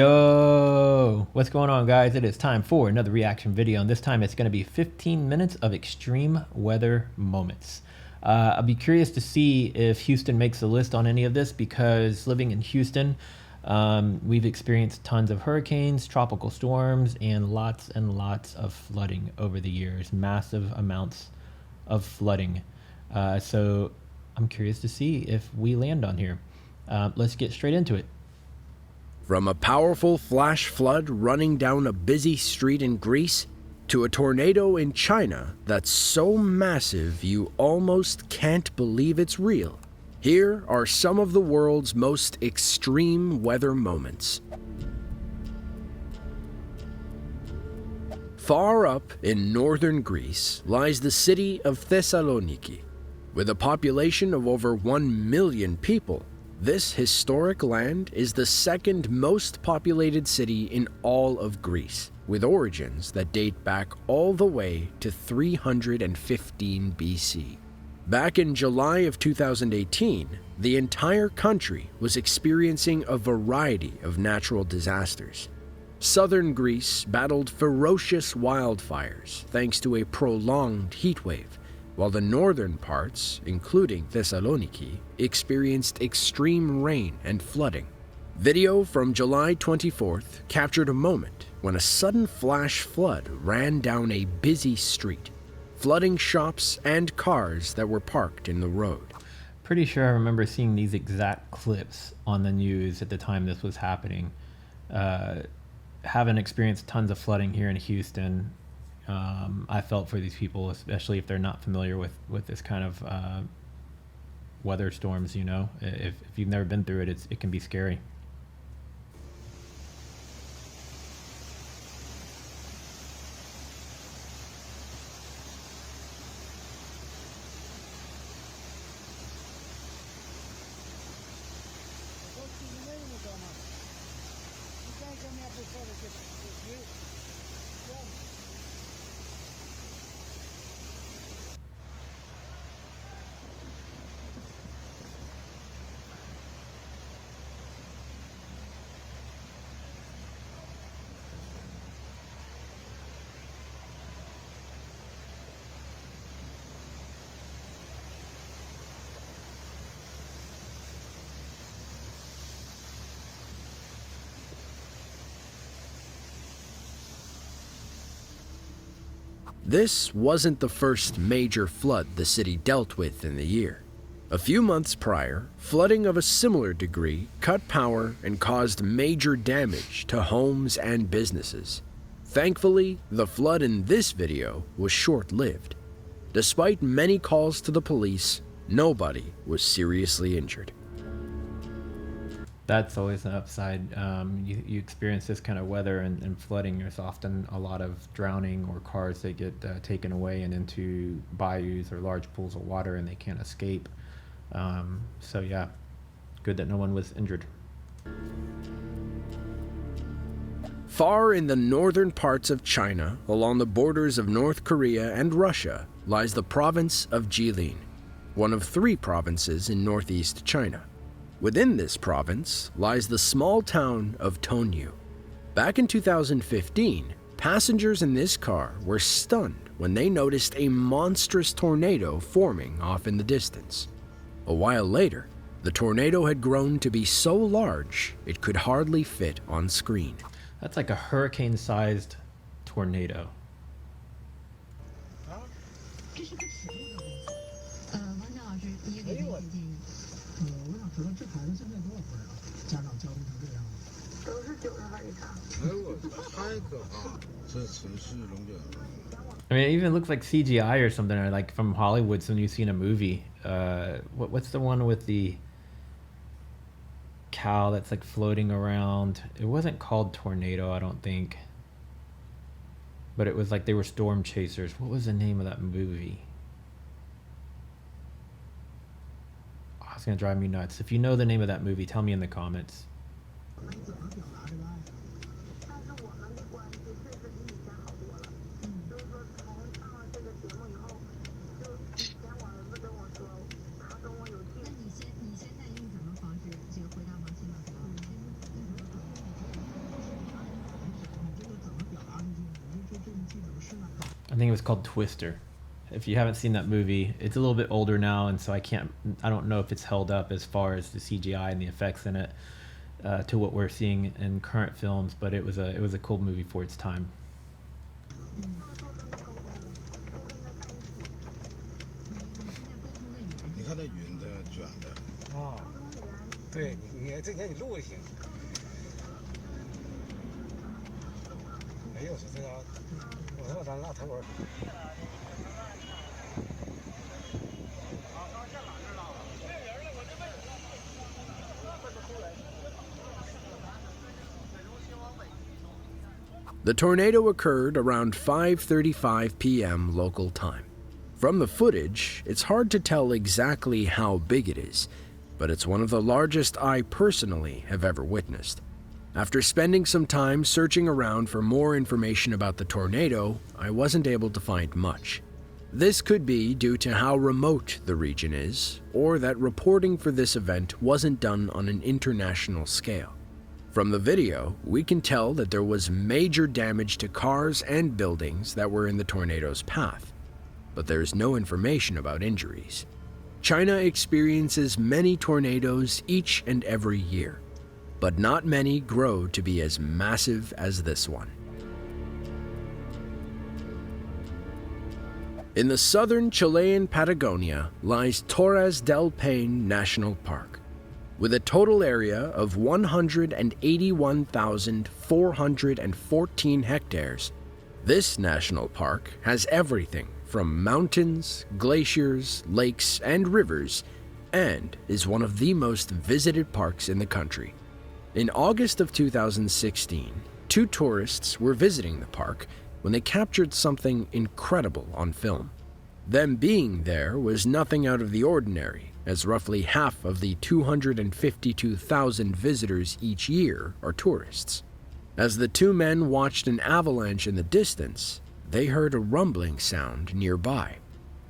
Yo, what's going on, guys? It is time for another reaction video, and this time it's going to be 15 minutes of extreme weather moments. I'll be curious to see if Houston makes the list on any of this, because living in Houston, we've experienced tons of hurricanes, tropical storms, and lots of flooding over the years. Massive amounts of flooding. So I'm curious to see if we land on here. Let's get straight into it. From a powerful flash flood running down a busy street in Greece, to a tornado in China that's so massive you almost can't believe it's real, here are some of the world's most extreme weather moments. Far up in northern Greece lies the city of Thessaloniki. With a population of over 1 million people, this historic land is the second most populated city in all of Greece, with origins that date back all the way to 315 BC. Back in July of 2018, the entire country was experiencing a variety of natural disasters. Southern Greece battled ferocious wildfires thanks to a prolonged heat wave, while the northern parts, including Thessaloniki, experienced extreme rain and flooding. Video from July 24th captured a moment when a sudden flash flood ran down a busy street, flooding shops and cars that were parked in the road. Pretty sure I remember seeing these exact clips on the news at the time this was happening. Having experienced tons of flooding here in Houston, I felt for these people, especially if they're not familiar with this kind of weather storms. You know, if you've never been through it, it can be scary. This wasn't the first major flood the city dealt with in the year. A few months prior, flooding of a similar degree cut power and caused major damage to homes and businesses. Thankfully, the flood in this video was short-lived. Despite many calls to the police, nobody was seriously injured. That's always an upside. You experience this kind of weather and flooding, there's often a lot of drowning or cars that get taken away and into bayous or large pools of water and they can't escape. So yeah, good that no one was injured. Far in the northern parts of China, along the borders of North Korea and Russia, lies the province of Jilin, one of 3 provinces in northeast China. Within this province lies the small town of Tongyu. Back in 2015, passengers in this car were stunned when they noticed a monstrous tornado forming off in the distance. A while later, the tornado had grown to be so large it could hardly fit on screen. That's like a hurricane-sized tornado. I mean, it even looks like CGI or something, or like from Hollywood, when you've seen a movie. What's the one with the cow that's like floating around? It wasn't called Tornado, I don't think. But it was like they were storm chasers. What was the name of that movie? Oh, it's gonna drive me nuts. If you know the name of that movie, tell me in the comments. I think it was called Twister. If you haven't seen that movie, it's a little bit older now, and so I don't know if it's held up as far as the CGI and the effects in it to what we're seeing in current films, but it was a cool movie for its time. 你看那匀的卷的。啊，对你之前你录也行。哎呦，这个，我说咱拉头儿。The tornado occurred around 5:35 p.m. local time. From the footage, it's hard to tell exactly how big it is, but it's one of the largest I personally have ever witnessed. After spending some time searching around for more information about the tornado, I wasn't able to find much. This could be due to how remote the region is, or that reporting for this event wasn't done on an international scale. From the video, we can tell that there was major damage to cars and buildings that were in the tornado's path, but there is no information about injuries. China experiences many tornadoes each and every year, but not many grow to be as massive as this one. In the southern Chilean Patagonia lies Torres del Paine National Park. With a total area of 181,414 hectares, this national park has everything from mountains, glaciers, lakes, and rivers, and is one of the most visited parks in the country. In August of 2016, two tourists were visiting the park when they captured something incredible on film. Them being there was nothing out of the ordinary, as roughly half of the 252,000 visitors each year are tourists. As the two men watched an avalanche in the distance, they heard a rumbling sound nearby.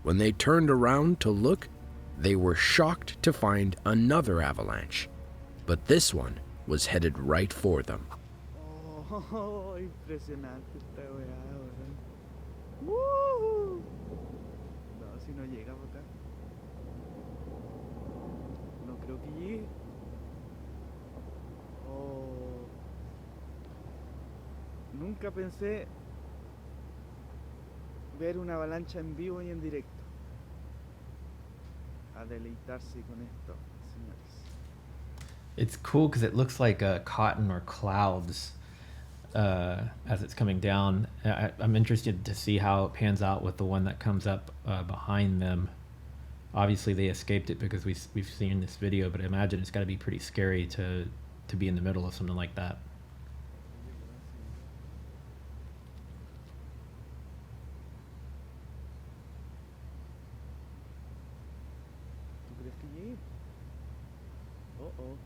When they turned around to look, they were shocked to find another avalanche, but this one was headed right for them. Oh, impresionante esta weá, weón. ¡Woo! No, si no llega por acá. No creo que llegue. Oh. Nunca pensé ver una avalancha en vivo y en directo. A deleitarse con esto, señores. It's cool because it looks like cotton or clouds as it's coming down. I'm interested to see how it pans out with the one that comes up behind them. Obviously they escaped it because we've seen this video, but I imagine it's got to be pretty scary to be in the middle of something like that. ¿Tú crees que llegue? Oh, oh.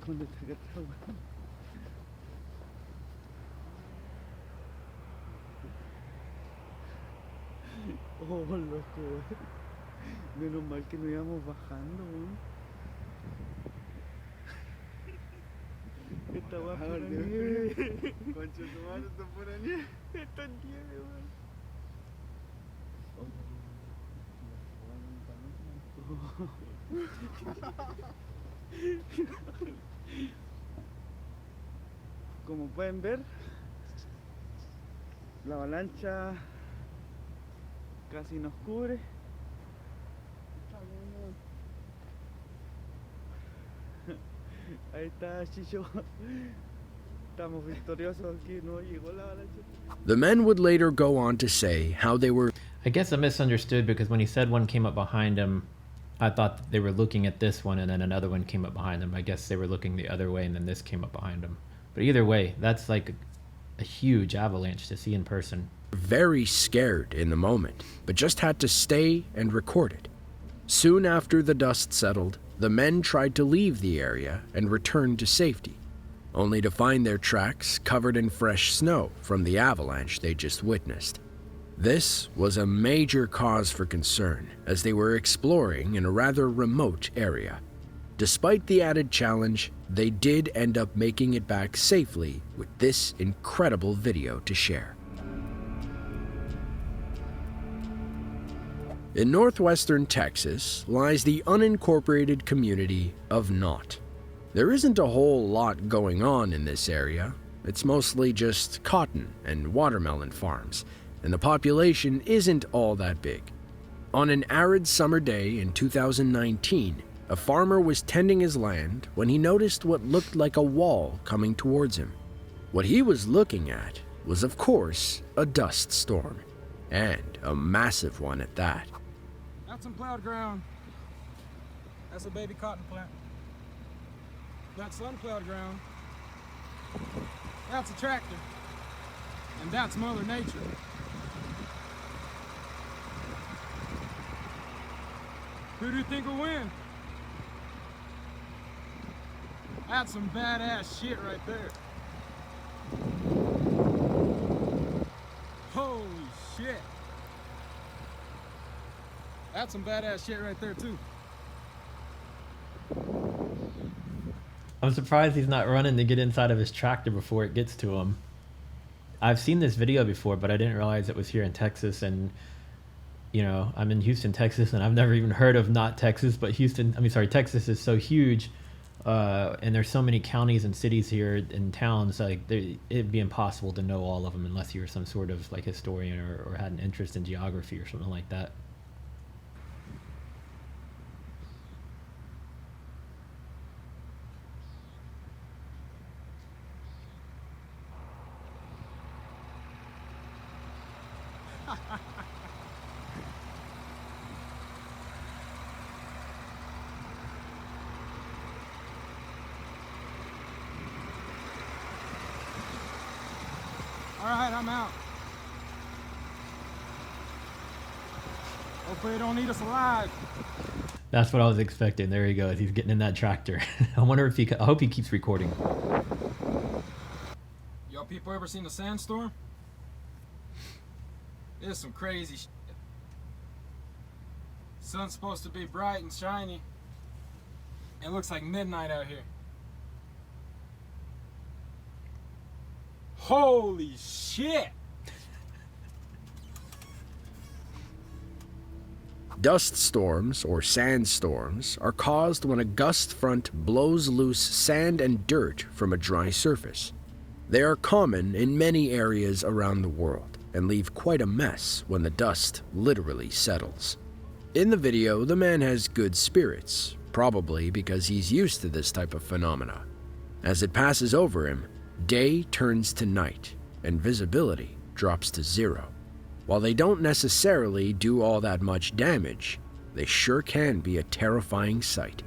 ¿Dónde está que está, weón? Oh, loco, weón. Menos mal que no íbamos bajando, weón. Esta weá es pura nieve. Concha tu madre, esto es pura nieve. Esto es nieve, weón. Como pueden ver, la avalancha casi nos cubre. Ahí está Chicho. Estamos victoriosos aquí, no llegó la avalancha. The men would later go on to say how they were I guess I misunderstood because when he said one came up behind him, I thought that they were looking at this one and then another one came up behind them. I guess they were looking the other way and then this came up behind them. But either way, that's like a huge avalanche to see in person. very scared in the moment, but just had to stay and record it. Soon after the dust settled, the men tried to leave the area and return to safety. only to find their tracks covered in fresh snow from the avalanche they just witnessed. This was a major cause for concern as they were exploring in a rather remote area. Despite the added challenge, they did end up making it back safely with this incredible video to share. In northwestern Texas lies the unincorporated community of Knott. There isn't a whole lot going on in this area. It's mostly just cotton and watermelon farms, and the population isn't all that big. On an arid summer day in 2019, a farmer was tending his land when he noticed what looked like a wall coming towards him. What he was looking at was, of course, a dust storm, and a massive one at that. That's some plowed ground. That's a baby cotton plant. That's unplowed ground. That's a tractor. And that's Mother Nature. Who do you think will win? That's some badass shit right there. Holy shit. That's some badass shit right there too. I'm surprised he's not running to get inside of his tractor before it gets to him. I've seen this video before, but I didn't realize it was here in Texas. And you know, I'm in Houston, Texas, and I've never even heard of not Texas, but Texas is so huge. And there's so many counties and cities here and towns, like it'd be impossible to know all of them unless you were some sort of like historian or had an interest in geography or something like that. All right, I'm out. Hopefully they don't eat us alive. That's what I was expecting. There he goes. He's getting in that tractor. I wonder if I hope he keeps recording. Y'all people ever seen a sandstorm? It's some crazy shit. Sun's supposed to be bright and shiny. It looks like midnight out here. Holy shit! Dust storms, or sandstorms, are caused when a gust front blows loose sand and dirt from a dry surface. They are common in many areas around the world and leave quite a mess when the dust literally settles. In the video, the man has good spirits, probably because he's used to this type of phenomena. As it passes over him, day turns to night, and visibility drops to zero. While they don't necessarily do all that much damage, they sure can be a terrifying sight.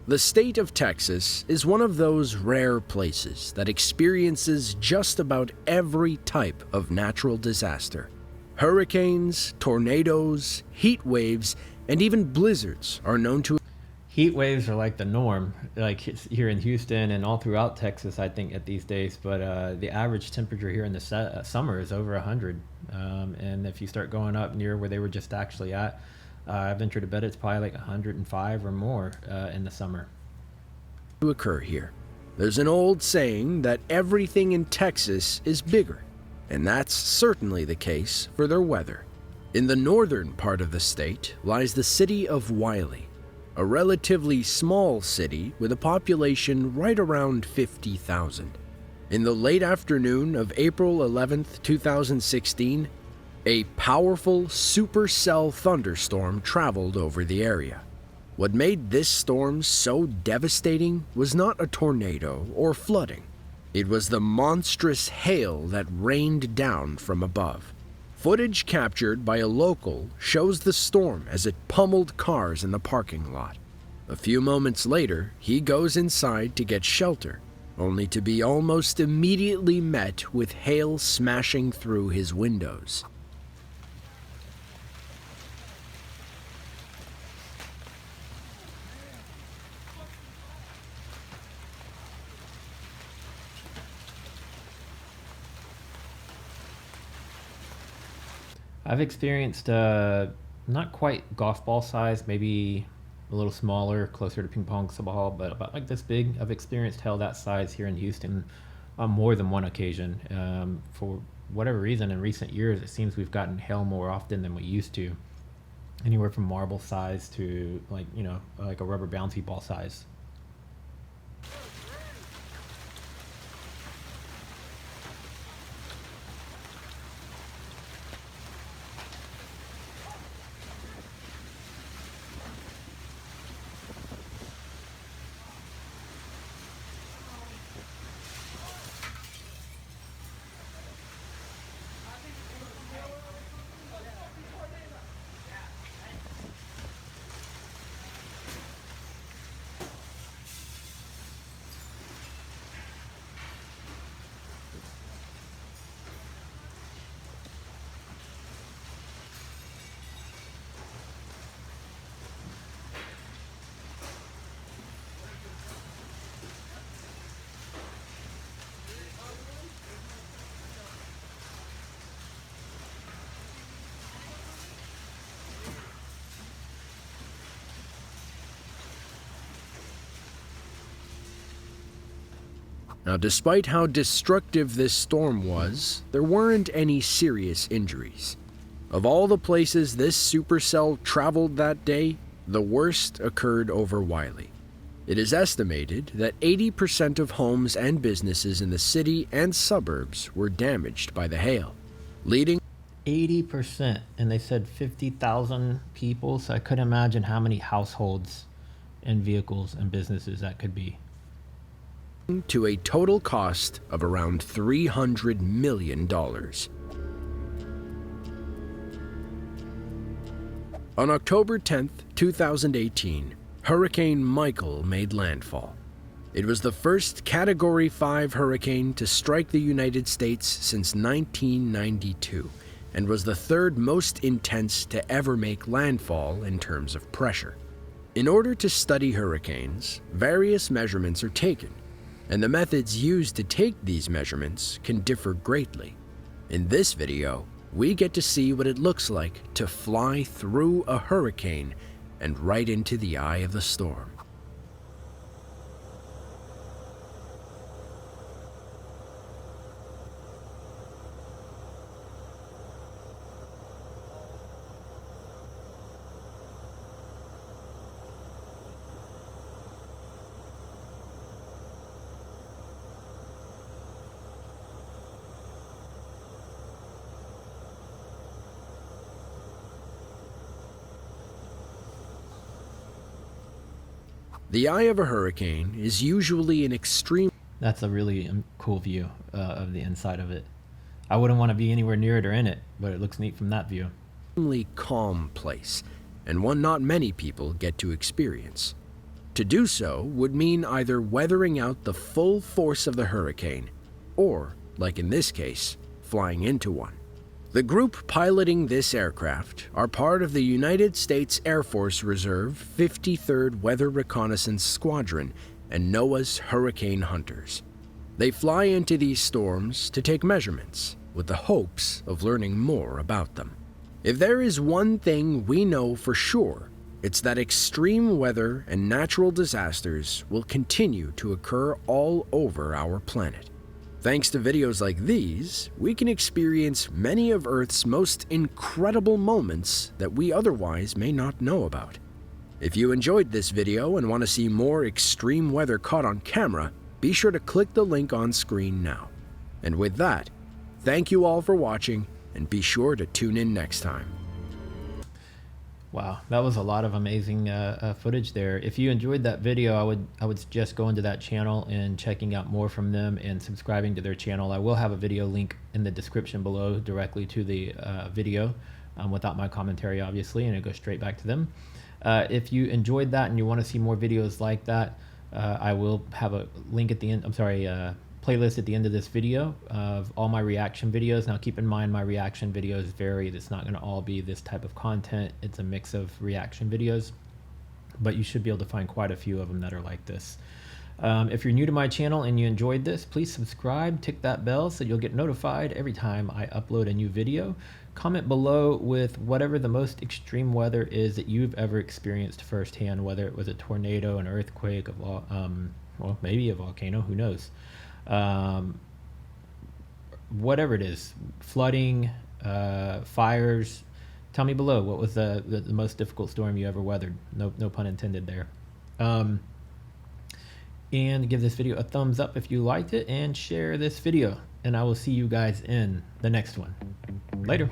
The state of Texas is one of those rare places that experiences just about every type of natural disaster. Hurricanes, tornadoes, heat waves, and even blizzards are known to. Heat waves are like the norm, like it's here in Houston and all throughout Texas, I think, at these days. But the average temperature here in the summer is over 100. And if you start going up near where they were just actually at, I venture to bet it's probably like 105 or more in the summer. To occur here. There's an old saying that everything in Texas is bigger, and that's certainly the case for their weather. In the northern part of the state lies the city of Wiley, a relatively small city with a population right around 50,000. In the late afternoon of April 11th, 2016, a powerful supercell thunderstorm traveled over the area. What made this storm so devastating was not a tornado or flooding. It was the monstrous hail that rained down from above. Footage captured by a local shows the storm as it pummeled cars in the parking lot. A few moments later, he goes inside to get shelter, only to be almost immediately met with hail smashing through his windows. I've experienced not quite golf ball size, maybe a little smaller, closer to ping pong ball, but about like this big. I've experienced hail that size here in Houston on more than one occasion. For whatever reason, in recent years, it seems we've gotten hail more often than we used to. Anywhere from marble size to like, you know, like a rubber bouncy ball size. Now, despite how destructive this storm was, there weren't any serious injuries. Of all the places this supercell traveled that day, the worst occurred over Wiley. It is estimated that 80% of homes and businesses in the city and suburbs were damaged by the hail, leading 80%, and they said 50,000 people, so I couldn't imagine how many households and vehicles and businesses that could be. to a total cost of around $300 million. On October 10, 2018, Hurricane Michael made landfall. It was the first Category 5 hurricane to strike the United States since 1992 and was the third most intense to ever make landfall in terms of pressure. In order to study hurricanes, various measurements are taken, and the methods used to take these measurements can differ greatly. In this video, we get to see what it looks like to fly through a hurricane and right into the eye of the storm. The eye of a hurricane is usually an extreme. That's a really cool view of the inside of it. I wouldn't want to be anywhere near it or in it, but it looks neat from that view. Calm place, and one not many people get to experience. To do so would mean either weathering out the full force of the hurricane, or, like in this case, flying into one. The group piloting this aircraft are part of the United States Air Force Reserve 53rd Weather Reconnaissance Squadron and NOAA's Hurricane Hunters. They fly into these storms to take measurements, with the hopes of learning more about them. If there is one thing we know for sure, it's that extreme weather and natural disasters will continue to occur all over our planet. Thanks to videos like these, we can experience many of Earth's most incredible moments that we otherwise may not know about. If you enjoyed this video and want to see more extreme weather caught on camera, be sure to click the link on screen now. And with that, thank you all for watching, and be sure to tune in next time. Wow, that was a lot of amazing footage there. If you enjoyed that video, I would suggest going to that channel and checking out more from them and subscribing to their channel. I will have a video link in the description below directly to the video without my commentary, obviously, and it goes straight back to them. If you enjoyed that and you want to see more videos like that, I will have a link at the end. Playlist at the end of this video of all my reaction videos. Now keep in mind my reaction videos vary. It's not going to all be this type of content. It's a mix of reaction videos, but you should be able to find quite a few of them that are like this. If you're new to my channel and you enjoyed this, please subscribe, tick that bell so you'll get notified every time I upload a new video. Comment below with whatever the most extreme weather is that you've ever experienced firsthand, whether it was a tornado, an earthquake, well, maybe a volcano, who knows. Whatever it is, flooding, fires. Tell me below, what was the most difficult storm you ever weathered? No pun intended there. And give this video a thumbs up if you liked it, and share this video. And I will see you guys in the next one. Later.